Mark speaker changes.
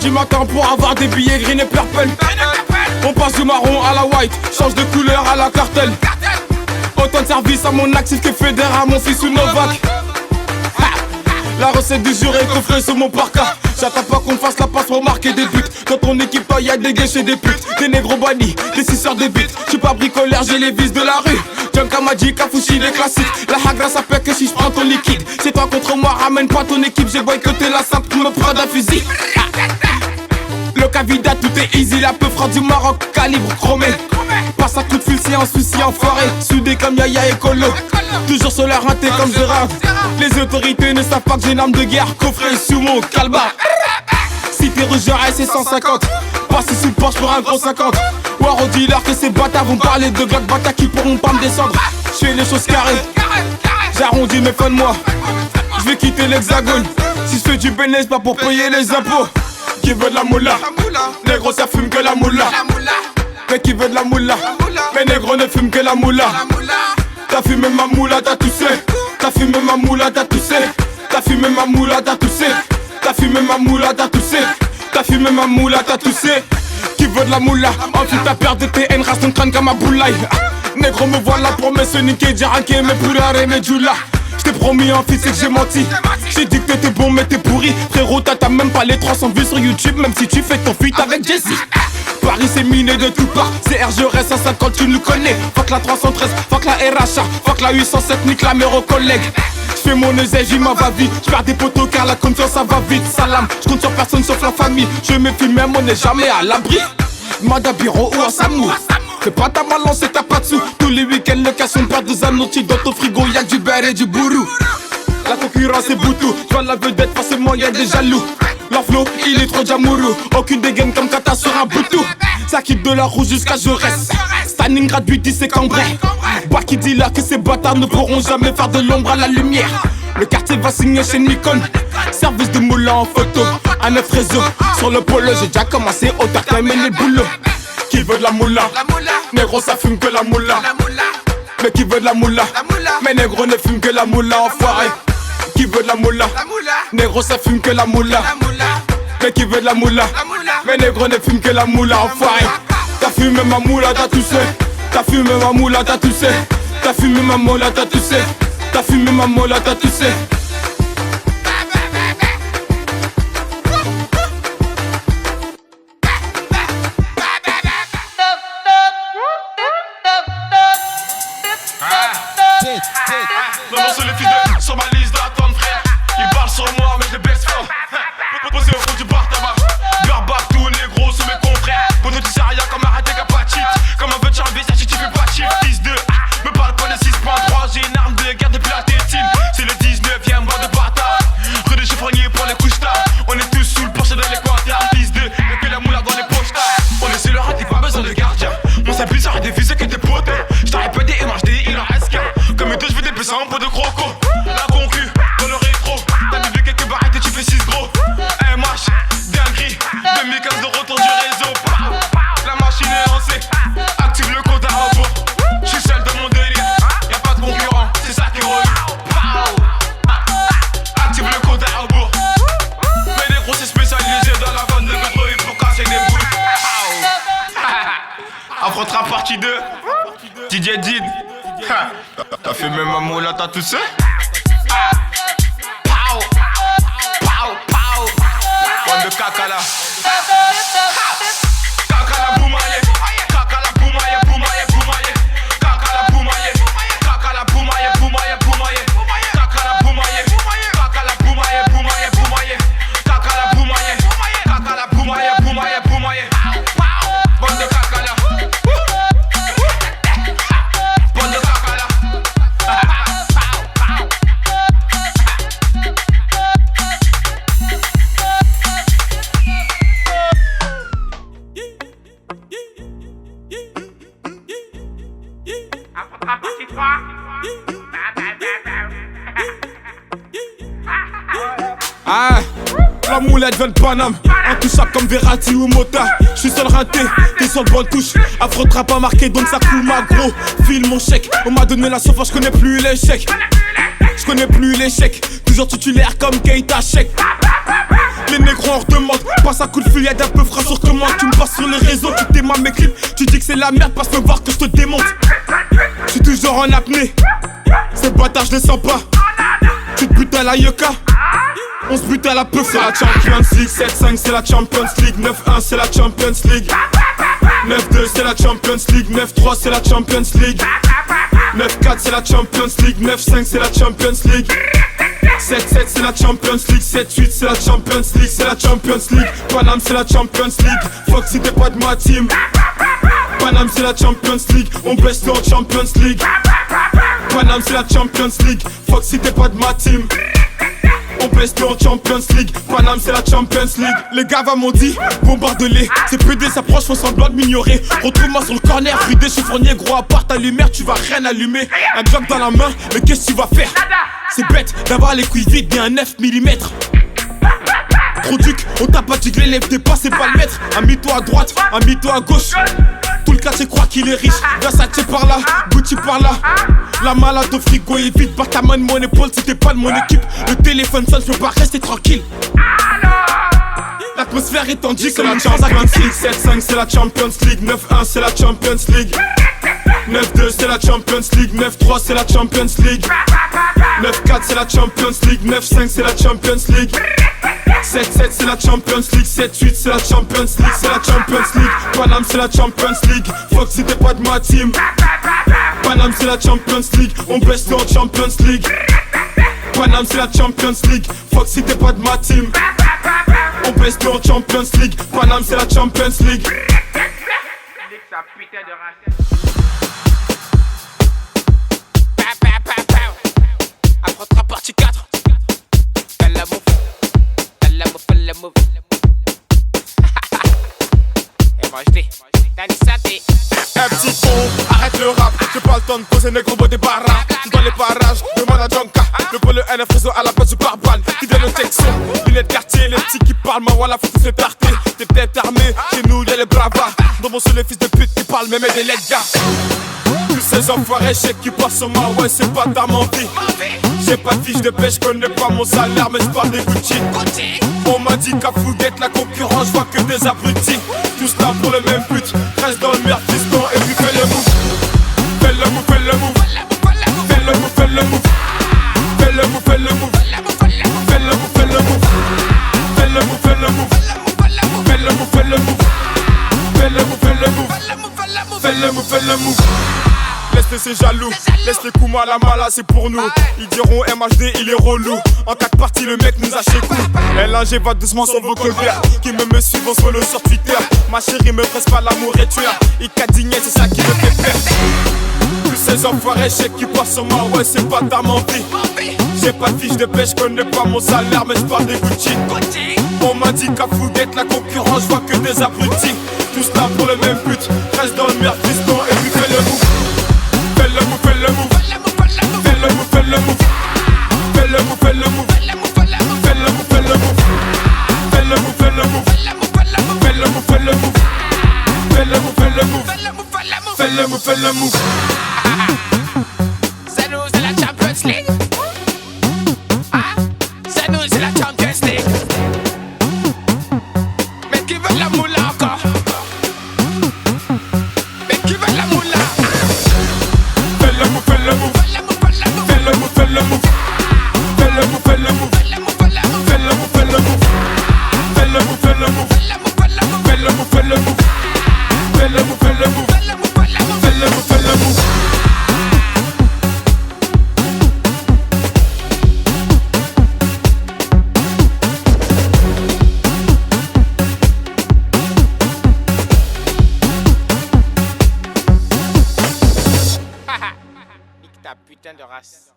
Speaker 1: du matin pour avoir des billets green et purple. On passe du marron à la white, change de couleur à la cartel. Autant de service à mon actif que fédère à mon fils ou Novak. La recette du jour est coffrée sur mon parka. J'attends pas qu'on fasse la passe pour marquer des buts. Dans ton équipe, y'a des gays chez des putes, des négros bannis, des suceurs de bites. J'suis pas bricoleur, j'ai les vis de la rue. Junka Magic, Kafushi, les classiques. La hagra ça pète que si j'prends ton liquide. C'est toi contre moi, ramène pas ton équipe. J'ai boycotté la simple pour me prendre un fusil. Le Cavida, tout est easy. La peu frappe du Maroc, calibre chromé. Passe à coup de fil si un souci enfoiré. Soudé comme Yaya et Colo. Toujours sur la rinté comme Gérard. Les autorités ne savent pas que j'ai une arme de guerre coffrée sous mon calbar. Si t'es rougeur, c'est 150. Passe sous le Porsche pour un gros 50. War au dealer que ces bâtards vont parler de Glock bâtards qui pourront pas me descendre. J'fais les choses carrées, j'arrondis mes fins de mois. J'vais quitter l'hexagone. Si j'fais du bénéfice, pas pour payer les impôts. Qui veut de la moula? Négro ça fume que la moula. Mais qui veut de la moula? Mais négro ne fume que la moula. T'as fumé ma moula, t'as toussé. T'as fumé ma moula, t'as toussé. T'as fumé ma moula, t'as toussé. T'as fumé ma moula, t'as toussé. T'as fumé ma moula, t'as toussé. Qui veut de la moula? Ensuite t'as perdu tes haines, reste ton crâne comme un boulaï. Négro me voilà pour me se niquer, dire que mes pouleurs et mes djoulas. J't'ai promis en fils, c'est que j'ai menti. J'ai dit que t'étais bon mais t'es pourri. Frérot t'as même pas les 300 vues sur YouTube. Même si tu fais ton feat avec Jesse. Paris c'est miné de tout part. C'est RGRS 150 tu nous connais. Fuck la 313, fuck la RHA, fuck la 807, nique la mère aux collègues. J'fais mon oseille, j'y m'en va vite. J'perds des poteaux car la confiance ça va vite. Salam, j'compte sur personne sauf la famille. Je me filme même, on n'est jamais à l'abri. Demande à Biro ou à Samou. Fais pas ta balance et t'as pas de sous. Tous les week-ends le casson perd des annotis. Dans ton frigo y'a du beurre et du bourrou. La concurrence est boutou. J'vois la vedette, forcément y'a des jaloux. Leur flow, il est trop jamourou. Aucune dégaine comme Kata sur un boutou. Ça quitte de la rouge jusqu'à Jaurès. Stalingrad 8-10 c'est cambré. Baki dit là que ces bâtards ne pourront jamais faire de l'ombre à la lumière. Le quartier va signer chez Nikon. Service de moulin en photo. À 9 réseaux. Sur le polo, j'ai déjà commencé au tac mais les boulots. Qui veut de la moula? Négro ça fume que la moula. Mais qui veut de la moula? Mais négro ne fume que la moula, enfoiré. Qui veut de la moula? Négro ça fume que la moula. Mais qui veut de la moula? Mais négro ne fume que la moula, enfoiré. T'as fumé ma moula, t'as toussé. T'as fumé ma moula, t'as toussé. T'as fumé ma moula, t'as toussé. T'as fumé ma moula, t'as toussé.
Speaker 2: Maman sur les fils de sur ma liste d'attente frère. Ils parlent sur moi mais je les baisse fort. Posé au fond du bar tabac. Garbac tous négros sont mes confrères. Pour nous tu sais rien comme arrêter qu'à pas cheat. Comme un peu de charme si tu fais pas cheat. 6-2 me parle pas de 6.3. J'ai une arme de guerre depuis la tétine. C'est le 19ème bord de bâtard. Rue de chiffronnier pour les couches tard. On est tous sous le porche dans les quantards. 6-2 et puis la moula dans les poches tard. On est sur le rat, t'es pas besoin de gardien. Mon simple bizarre est défusé que tes potes. J't'aurais pas des MHD, il en reste qu'un. Comme les deux je veux des petits en pot de croco. La concu dans le rétro. T'as mis quelques barrettes et tu fais 6 gros. MH, dinguerie 2015 de retour du réseau. La machine est lancée. Active le compte à rebours. J'suis seul dans mon délire. Y'a pas de concurrent, c'est ça qui est relou. Active le compte à rebours. Mais les gros c'est spécialisé dans la vente de pétrole pour casser des boules. Affrontera partie 2. DJ Did. T'as fait même un mot là, t'as toussé? Pow! Pow! Pow! Bande de caca là. Caca la boumaille. Caca la boumaille, boumaille, boumaille. Caca la boumaille. Caca la boumaille, boumaille, boumaille. Caca la boumaille. Caca la boumaille, boumaille, boumaille. Caca la boumaille. Caca la boumaille, boumaille, boumaille. Bande de caca là.
Speaker 1: Ah, la moulette veut le Paname. Intouchable comme Verratti ou Mota. J'suis seul raté, t'es sur le bonne touche. Affrontera pas marqué donc ça coule ma gros. File mon chèque, on m'a donné la sauce, j'connais plus l'échec. Je connais plus l'échec, toujours titulaire comme Keita Sheik. Les négros en redemandent, passe un coup de fil, y'a d'un peu frais sur commande. Tu me passes sur les réseaux, tu t'aimes mes clips. Tu dis que c'est la merde, passe me voir que je te démonte. J'suis toujours en apnée, ces bâtards je les sens pas. Tu te butes à la Yoka, on se bute à la peuf. C'est la Champions League, 7-5 c'est la Champions League, 9-1 c'est la Champions League, 9-2 c'est la Champions League, 9-3 c'est la Champions League, 9-4 c'est la Champions League, 9-5 c'est la Champions League, 7-7 c'est la Champions League, 7-8 c'est la Champions League, c'est la Champions League. Paname c'est la Champions League, fuck si t'es pas de ma team. Paname c'est la Champions League, on baisse en Champions League. Paname c'est la Champions League, fuck si t'es pas de ma team. On baisse en Champions League, Paname c'est la Champions League. Les gars m'ont dit, bombarde-les. Ces PD s'approchent, font semblant de m'ignorer. Retrouve-moi sur le corner, ridé chiffonnier. Gros à part ta lumière, tu vas rien allumer. Un Glock dans la main, mais qu'est-ce que tu vas faire? C'est bête d'avoir les couilles vides, bien 9 mm. Trop duc, on t'a pas tiglé, lève tes pas, c'est pas le maître. Amie-toi à droite, amie-toi à gauche. Tout le quartier croit qu'il est riche. Versace par là, Gucci par là. La malade au frigo est vide, par ta main de mon épaule si t'es pas de mon équipe. Le téléphone sonne, je peux pas rester tranquille. L'atmosphère est tendue, c'est la Champions League. 7-5 c'est la Champions League, 9-1 c'est la Champions League, 9-2 c'est la Champions League, 9-3 c'est la Champions League, 9-4 c'est la Champions League, 9-5 c'est la Champions League, 7-7 c'est la Champions League, 7-8 c'est la Champions League, c'est la Champions League. Paname c'est la Champions League, fuck si t'es pas de ma team. Paname c'est la Champions League, on baisse en Champions League. Paname c'est la Champions League, fuck si t'es pas de ma team. On baisse en Champions League, Paname c'est la Champions League. Affrontera partie 4. Fais la move, fais la move, fais la move. MHD, Danny Santé. Petit con, arrête le rap. J'ai pas le temps de poser négro beau des barras. Tu dans les parages, demande à Jonka. Le pôle NF réseau à la base du barbal. Qui donne le texte, lunettes quartier. Les petits qui parlent, ma voilà, faut tous les tarter. T'es peut-être armé, chez nous y'a les bravas. Dans mon seul les fils de pute qui parlent, même des lettres gars. Tous ces enfoirés chèques qui passent sur ma ouais, c'est pas ta mentie. J'ai pas de fiche de pêche, connais pas mon salaire, mais j'parle des Gucci. On m'a dit qu'à Fouguette, la concurrence, j'vois que des abrutis. Tous là pour le même but, reste dans le merde, fiston, et puis fais le move. Fais le move, fais le move. Fais le move, fais le move. Fais le move, fais le move. Fais le move, fais le move. Fais le move, fais le move. Fais le move, fais le move. Fais le move, fais le move. Fais le move, fais le move. Laisse ces jaloux, laisse les coups mal à mala, c'est pour nous. Ils diront MHD, il est relou. En 4 parties, le mec nous a chez coup. LNG va doucement sur vos colverts. Qui me suivent, on se follow sur Twitter. Ma chérie me presse pas l'amour et tueur. Il cadigné, c'est ça qui me fait peur. Tous ces enfoirés chèques qui passent sur moi, ouais, c'est pas ta mentie. J'ai pas de fiche de pêche, connais pas mon salaire, mais j'parle des Gucci. On m'a dit qu'à Fouguette, la concurrence, j'vois que des abrutis. Tous là pour le même but, reste dans le merde, fiston, et puis fais le move. Fais le move, fais le move. Fais le move, fais le move. Fais le move, fais le move. Fais le move, fais le move. Fais le move, fais le move. Fais le move, fais le move. Fais le move, fais le move. Fais le move, fais le move.
Speaker 3: Ça nous c'est la Champions League. Ça nous c'est la Champions League. Mais qui veut la moula encore? Mais qui veut la moula?
Speaker 1: Fais le move, fais le move. Fais le move, fais le move. Fais le move, fais le move. Fais le move, fais le move. Fais le move, fais le move. Fais le move, fais le move. Fais le move, fais le move. Fais le move, fais le move.
Speaker 3: Nique ta putain de race.